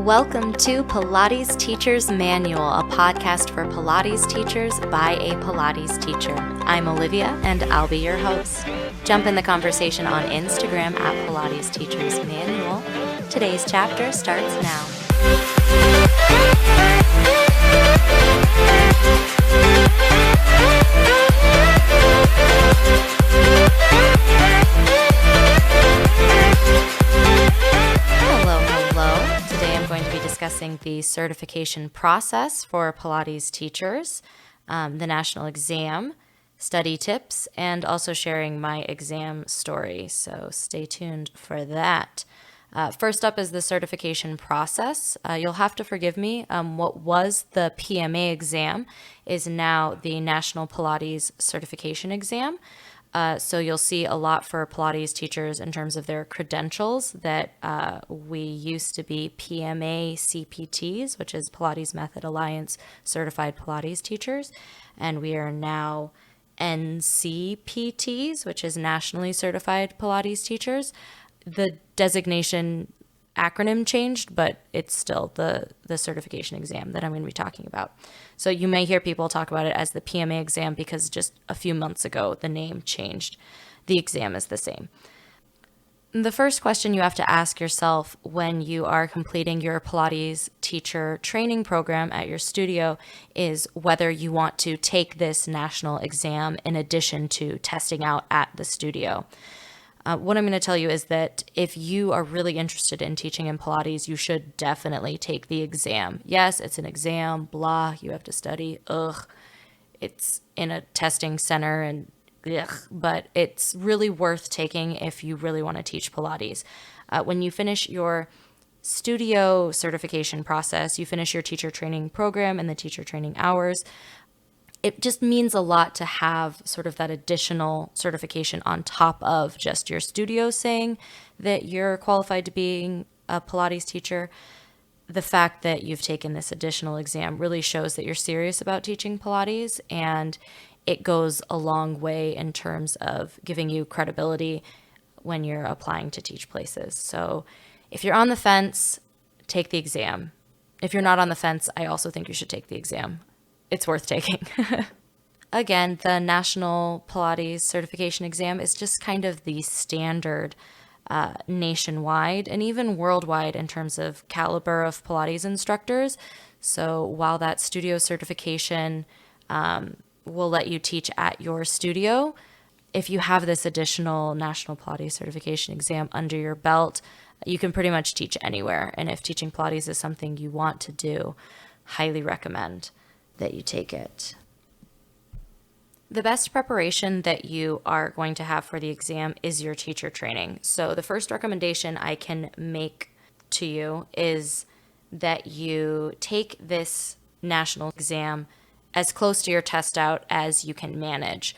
Welcome to Pilates Teacher's Manual, a podcast for Pilates teachers by a Pilates teacher. I'm Olivia, and I'll be your host. Jump in the conversation on Instagram at Pilates Teacher's Manual. Today's chapter starts now. Discussing the certification process for Pilates teachers, the national exam, study tips, and also sharing my exam story. So stay tuned for that. First up is the certification process. You'll have to forgive me. What was the PMA exam is now the National Pilates Certification Exam. So you'll see a lot for Pilates teachers in terms of their credentials that we used to be PMA CPTs, which is Pilates Method Alliance Certified Pilates Teachers, and we are now NCPTs, which is Nationally Certified Pilates Teachers. The designation acronym changed, but it's still the certification exam that I'm going to be talking about. So you may hear people talk about it as the PMA exam because just a few months ago the name changed. The exam is the same. The first question you have to ask yourself when you are completing your Pilates teacher training program at your studio is whether you want to take this national exam in addition to testing out at the studio. What I'm going to tell you is that if you are really interested in teaching in Pilates, you should definitely take the exam. Yes, it's an exam, blah, you have to study, it's in a testing center and but it's really worth taking if you really want to teach Pilates. When you finish your studio certification process, you finish your teacher training program and the teacher training hours, it just means a lot to have sort of that additional certification on top of just your studio saying that you're qualified to being a Pilates teacher. The fact that you've taken this additional exam really shows that you're serious about teaching Pilates, and it goes a long way in terms of giving you credibility when you're applying to teach places. So if you're on the fence, take the exam. If you're not on the fence, I also think you should take the exam. It's worth taking. Again, the National Pilates Certification Exam is just kind of the standard nationwide and even worldwide in terms of caliber of Pilates instructors. So while that studio certification will let you teach at your studio, if you have this additional National Pilates Certification Exam under your belt, you can pretty much teach anywhere. And if teaching Pilates is something you want to do, highly recommend that you take it. The best preparation that you are going to have for the exam is your teacher training. So the first recommendation I can make to you is that you take this national exam as close to your test out as you can manage.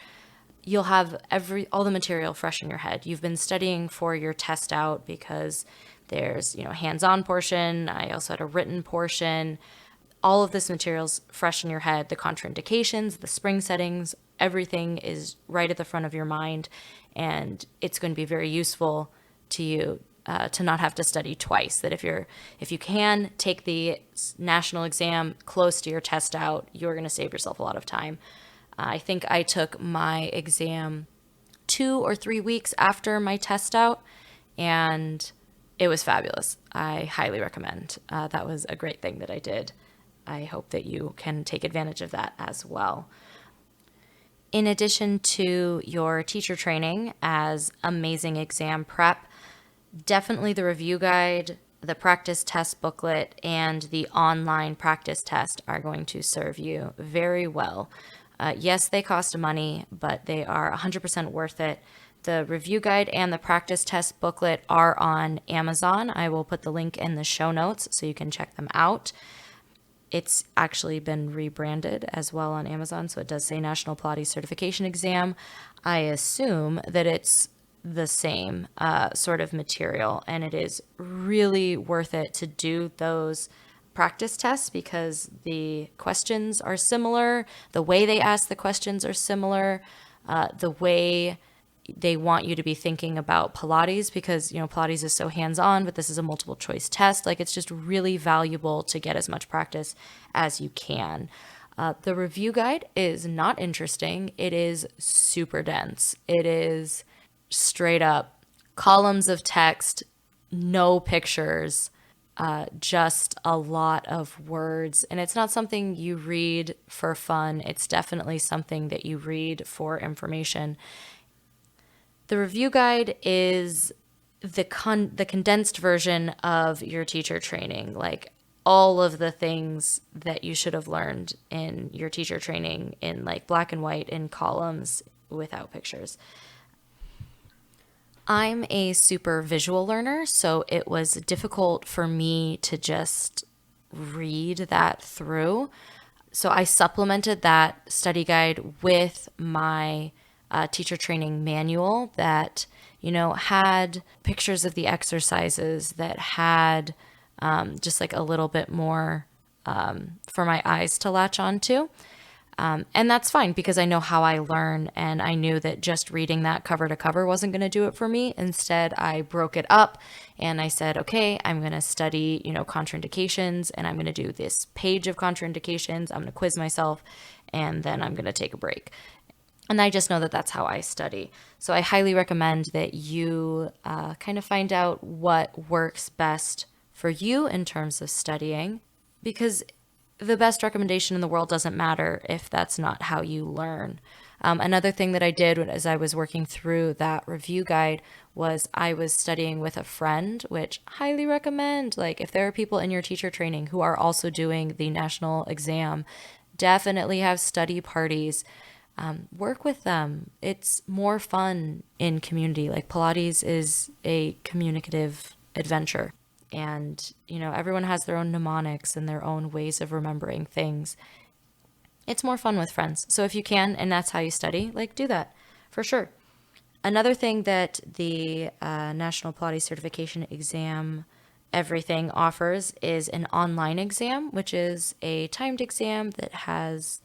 You'll have all the material fresh in your head. You've been studying for your test out because there's, hands-on portion. I also had a written portion. All of this material's fresh in your head, the contraindications, the spring settings, everything is right at the front of your mind, and it's going to be very useful to you to not have to study twice. That if you can take the national exam close to your test out, you're going to save yourself a lot of time. I think I took my exam 2 or 3 weeks after my test out, and it was fabulous. I highly recommend. That was a great thing that I did. I hope that you can take advantage of that as well. In addition to your teacher training as amazing exam prep, definitely the review guide, the practice test booklet, and the online practice test are going to serve you very well. Yes, they cost money, but they are 100% worth it. The review guide and the practice test booklet are on Amazon. I will put the link in the show notes so you can check them out. It's actually been rebranded as well on Amazon, so it does say National Pilates Certification Exam. I assume that it's the same sort of material, and it is really worth it to do those practice tests because the questions are similar, the way they ask the questions are similar, the way they want you to be thinking about Pilates because, Pilates is so hands-on, but this is a multiple choice test. Like, it's just really valuable to get as much practice as you can. The review guide is not interesting. It is super dense. It is straight up columns of text, no pictures, just a lot of words. And it's not something you read for fun. It's definitely something that you read for information. The review guide is the condensed version of your teacher training, like all of the things that you should have learned in your teacher training in like black and white in columns without pictures. I'm a super visual learner, so it was difficult for me to just read that through. So I supplemented that study guide with my teacher training manual that, had pictures of the exercises, that had just like a little bit more for my eyes to latch onto. And that's fine because I know how I learn, and I knew that just reading that cover to cover wasn't going to do it for me. Instead, I broke it up and I said, okay, I'm going to study, contraindications, and I'm going to do this page of contraindications. I'm going to quiz myself, and then I'm going to take a break. And I just know that that's how I study. So I highly recommend that you kind of find out what works best for you in terms of studying, because the best recommendation in the world doesn't matter if that's not how you learn. Another thing that I did as I was working through that review guide was I was studying with a friend, which I highly recommend. Like, if there are people in your teacher training who are also doing the national exam, definitely have study parties. Work with them. It's more fun in community. Like, Pilates is a communicative adventure. And, everyone has their own mnemonics and their own ways of remembering things. It's more fun with friends. So if you can, and that's how you study, like, do that for sure. Another thing that the National Pilates Certification Exam everything offers is an online exam, which is a timed exam that has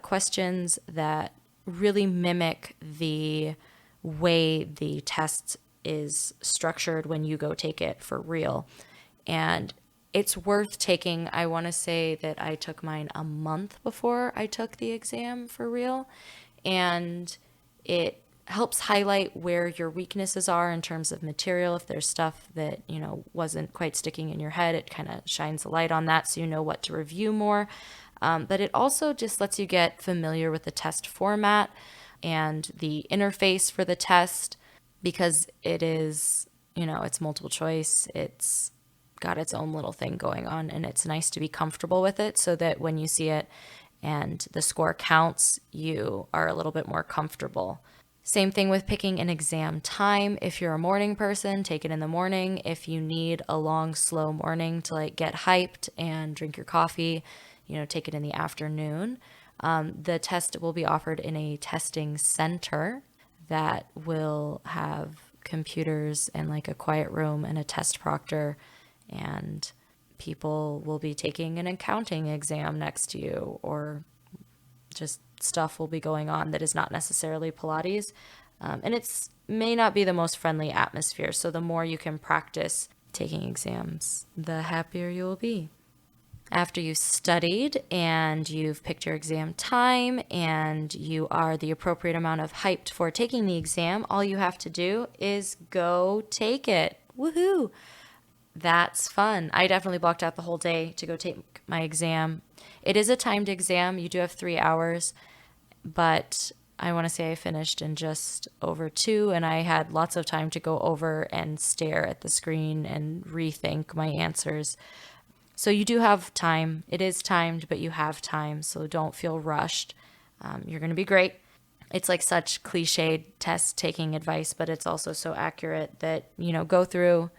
questions that really mimic the way the test is structured when you go take it for real. And it's worth taking. I want to say that I took mine a month before I took the exam for real. And it helps highlight where your weaknesses are in terms of material. If there's stuff that, wasn't quite sticking in your head, it kind of shines a light on that so you know what to review more. But it also just lets you get familiar with the test format and the interface for the test, because it is, it's multiple choice. It's got its own little thing going on, and it's nice to be comfortable with it so that when you see it and the score counts, you are a little bit more comfortable. Same thing with picking an exam time. If you're a morning person, take it in the morning. If you need a long, slow morning to like get hyped and drink your coffee, take it in the afternoon. The test will be offered in a testing center that will have computers and like a quiet room and a test proctor, and people will be taking an accounting exam next to you, or just stuff will be going on that is not necessarily Pilates. And it's may not be the most friendly atmosphere. So the more you can practice taking exams, the happier you will be. After you've studied and you've picked your exam time and you are the appropriate amount of hyped for taking the exam, all you have to do is go take it. Woohoo! That's fun. I definitely blocked out the whole day to go take my exam. It is a timed exam. You do have 3 hours, but I want to say I finished in just over 2, and I had lots of time to go over and stare at the screen and rethink my answers. So you do have time. It is timed, but you have time, so don't feel rushed. You're going to be great. It's like such cliched test taking advice, but it's also so accurate that, go through,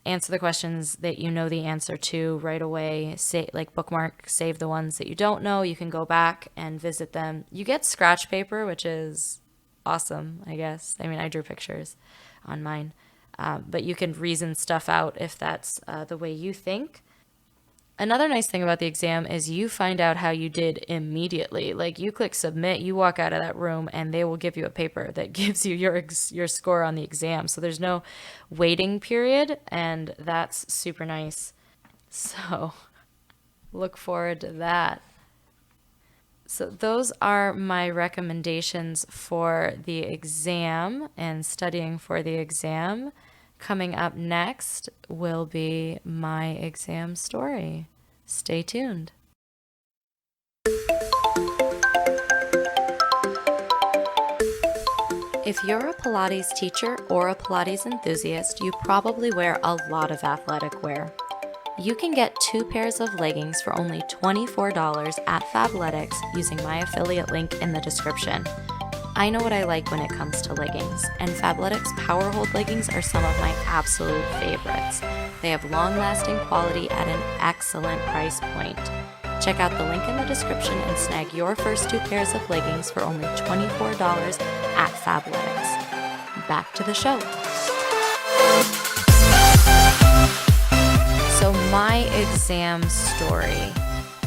answer the questions that you know the answer to right away. Say, like, bookmark, save the ones that you don't know. You can go back and visit them. You get scratch paper, which is awesome, I guess. I mean, I drew pictures on mine, but you can reason stuff out if that's the way you think. Another nice thing about the exam is you find out how you did immediately. Like you click submit, you walk out of that room and they will give you a paper that gives you your score on the exam. So there's no waiting period, and that's super nice. So look forward to that. So those are my recommendations for the exam and studying for the exam. Coming up next will be my exam story. Stay tuned. If you're a Pilates teacher or a Pilates enthusiast, you probably wear a lot of athletic wear. You can get 2 pairs of leggings for only $24 at Fabletics using my affiliate link in the description. I know what I like when it comes to leggings, and Fabletics Power Hold leggings are some of my absolute favorites. They have long-lasting quality at an excellent price point. Check out the link in the description and snag your first 2 pairs of leggings for only $24 at Fabletics. Back to the show. So my exam story.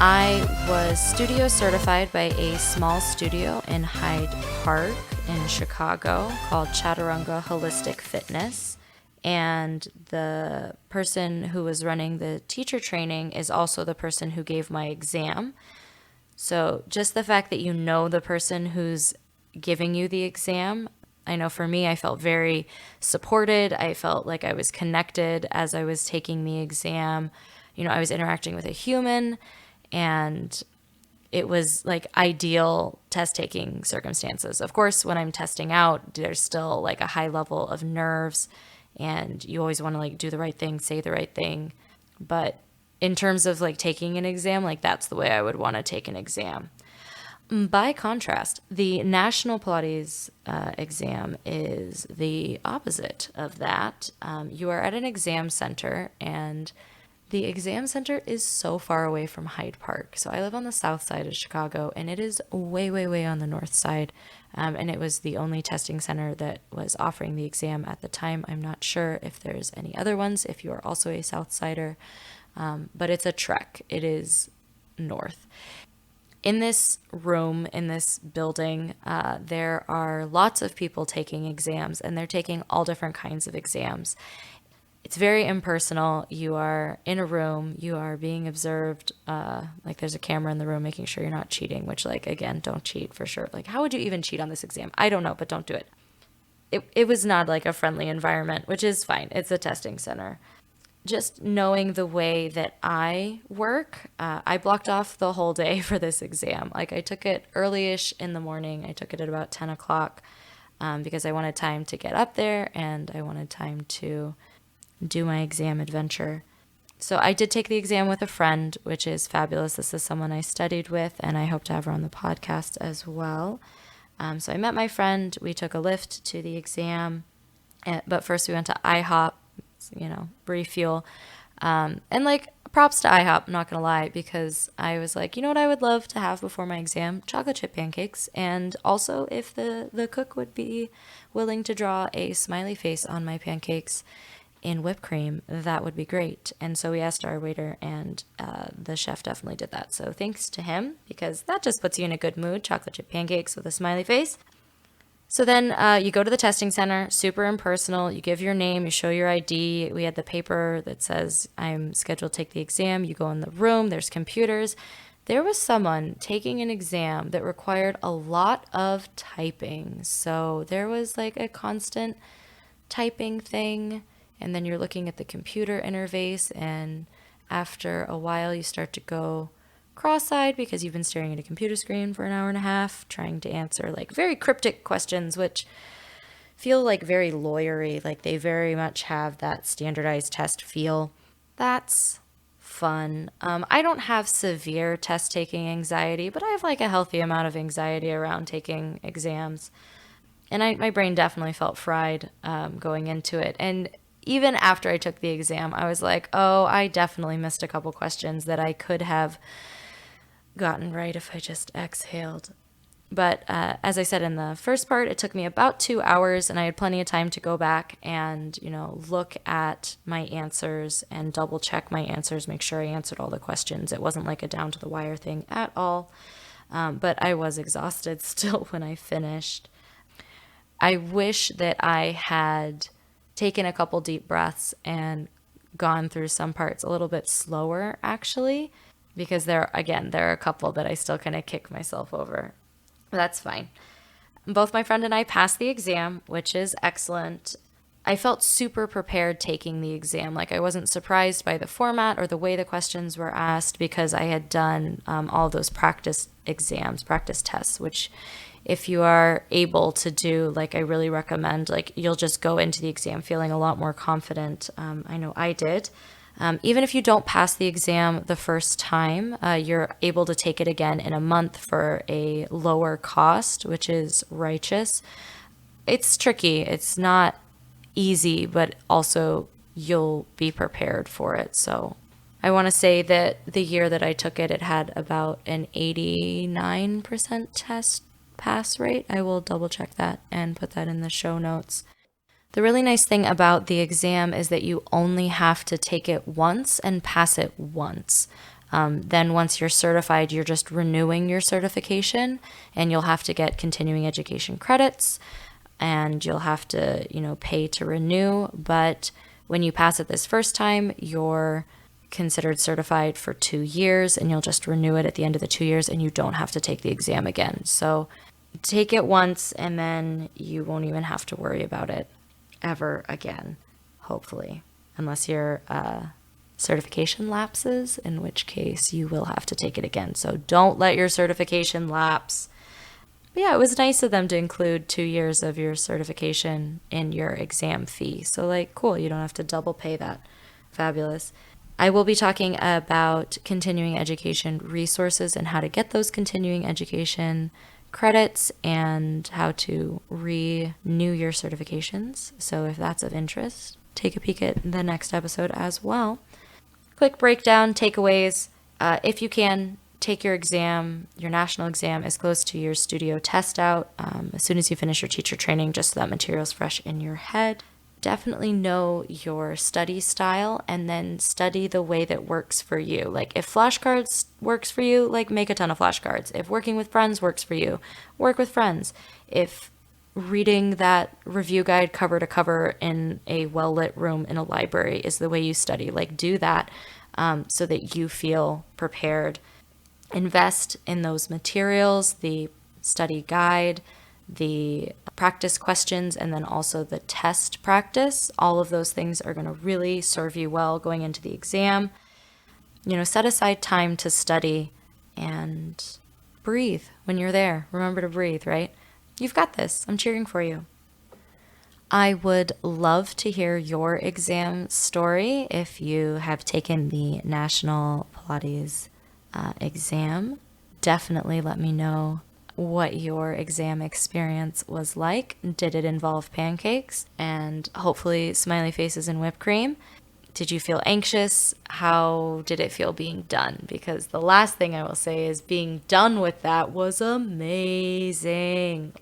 I was studio certified by a small studio in Hyde Park in Chicago called Chaturanga Holistic Fitness. And the person who was running the teacher training is also the person who gave my exam. So just the fact that you know the person who's giving you the exam, I know for me, I felt very supported. I felt like I was connected as I was taking the exam. You know, I was interacting with a human, and it was like ideal test taking circumstances. Of course, when I'm testing out, there's still like a high level of nerves, and you always want to like do the right thing, say the right thing. But in terms of like taking an exam, like that's the way I would want to take an exam. By contrast, the National Pilates exam is the opposite of that. You are at an exam center, and the exam center is so far away from Hyde Park. So I live on the south side of Chicago, and it is way, way, way on the north side. And it was the only testing center that was offering the exam at the time. I'm not sure if there's any other ones, if you are also a south sider, but it's a trek. It is north. In this room, in this building, there are lots of people taking exams, and they're taking all different kinds of exams. It's very impersonal. You are in a room, you are being observed, like there's a camera in the room making sure you're not cheating, which like, again, don't cheat for sure. Like, how would you even cheat on this exam? I don't know, but don't do it. It was not like a friendly environment, which is fine. It's a testing center. Just knowing the way that I work, I blocked off the whole day for this exam. Like I took it early-ish in the morning. I took it at about 10 o'clock because I wanted time to get up there and I wanted time to do my exam adventure. So I did take the exam with a friend, which is fabulous. This is someone I studied with, and I hope to have her on the podcast as well. So I met my friend. We took a lift to the exam, but first we went to IHOP, you know, refuel. And like props to IHOP, I'm not going to lie, because I was like, you know what I would love to have before my exam? Chocolate chip pancakes. And also if the cook would be willing to draw a smiley face on my pancakes in whipped cream, that would be great. And so we asked our waiter, and the chef definitely did that. So thanks to him, because that just puts you in a good mood, chocolate chip pancakes with a smiley face. So then you go to the testing center, super impersonal. You give your name, you show your ID. We had the paper that says I'm scheduled to take the exam. You go in the room, there's computers. There was someone taking an exam that required a lot of typing. So there was like a constant typing thing, and then you're looking at the computer interface, and after a while you start to go cross-eyed because you've been staring at a computer screen for an hour and a half trying to answer like very cryptic questions, which feel like very lawyery, like they very much have that standardized test feel. That's fun. I don't have severe test-taking anxiety, but I have like a healthy amount of anxiety around taking exams. And my brain definitely felt fried going into it. And even after I took the exam, I was like, oh, I definitely missed a couple questions that I could have gotten right if I just exhaled. But as I said in the first part, it took me about 2 hours, and I had plenty of time to go back and, look at my answers and double check my answers, make sure I answered all the questions. It wasn't like a down to the wire thing at all. But I was exhausted still when I finished. I wish that I had taken a couple deep breaths and gone through some parts a little bit slower, actually, because there are a couple that I still kind of kick myself over. That's fine. Both my friend and I passed the exam, which is excellent. I felt super prepared taking the exam. Like, I wasn't surprised by the format or the way the questions were asked because I had done all those practice exams, practice tests, which if you are able to do, like, I really recommend, like, you'll just go into the exam feeling a lot more confident. I know I did. Even if you don't pass the exam the first time, you're able to take it again in a month for a lower cost, which is righteous. It's tricky. It's not easy, but also you'll be prepared for it. So I want to say that the year that I took it, it had about an 89% test pass rate. I will double check that and put that in the show notes. The really nice thing about the exam is that you only have to take it once and pass it once. Then once you're certified, you're just renewing your certification, and you'll have to get continuing education credits, and you'll have to, pay to renew. But when you pass it this first time, you're considered certified for 2 years, and you'll just renew it at the end of the 2 years, and you don't have to take the exam again. So take it once, and then you won't even have to worry about it ever again, hopefully, unless your certification lapses, in which case you will have to take it again. So don't let your certification lapse. But yeah, it was nice of them to include 2 years of your certification in your exam fee. So, like, cool, you don't have to double pay that. Fabulous. I will be talking about continuing education resources and how to get those continuing education credits and how to renew your certifications. So if that's of interest, take a peek at the next episode as well. Quick breakdown, takeaways. If you can, take your exam, your national exam, as close to your studio test out as soon as you finish your teacher training, just so that material's fresh in your head. Definitely know your study style and then study the way that works for you. Like, if flashcards works for you, like, make a ton of flashcards. If working with friends works for you, work with friends. If reading that review guide cover to cover in a well-lit room in a library is the way you study, like, do that so that you feel prepared. Invest in those materials, the study guide, the practice questions, and then also the test practice. All of those things are going to really serve you well going into the exam. Set aside time to study and breathe when you're there. Remember to breathe, right? You've got this. I'm cheering for you. I would love to hear your exam story if you have taken the National Pilates exam. Definitely let me know what your exam experience was like. Did it involve pancakes and hopefully smiley faces and whipped cream? Did you feel anxious? How did it feel being done? Because the last thing I will say is being done with that was amazing.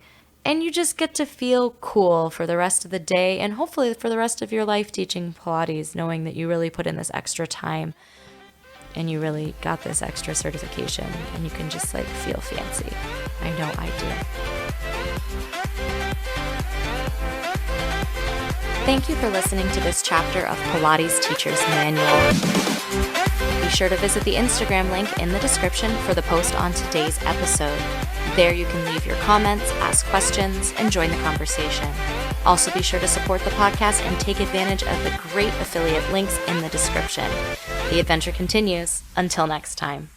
And you just get to feel cool for the rest of the day and hopefully for the rest of your life teaching Pilates, knowing that you really put in this extra time and you really got this extra certification and you can just, like, feel fancy. I know I do. Thank you for listening to this chapter of Pilates Teacher's Manual. Be sure to visit the Instagram link in the description for the post on today's episode. There you can leave your comments, ask questions, and join the conversation. Also, be sure to support the podcast and take advantage of the great affiliate links in the description. The adventure continues. Until next time.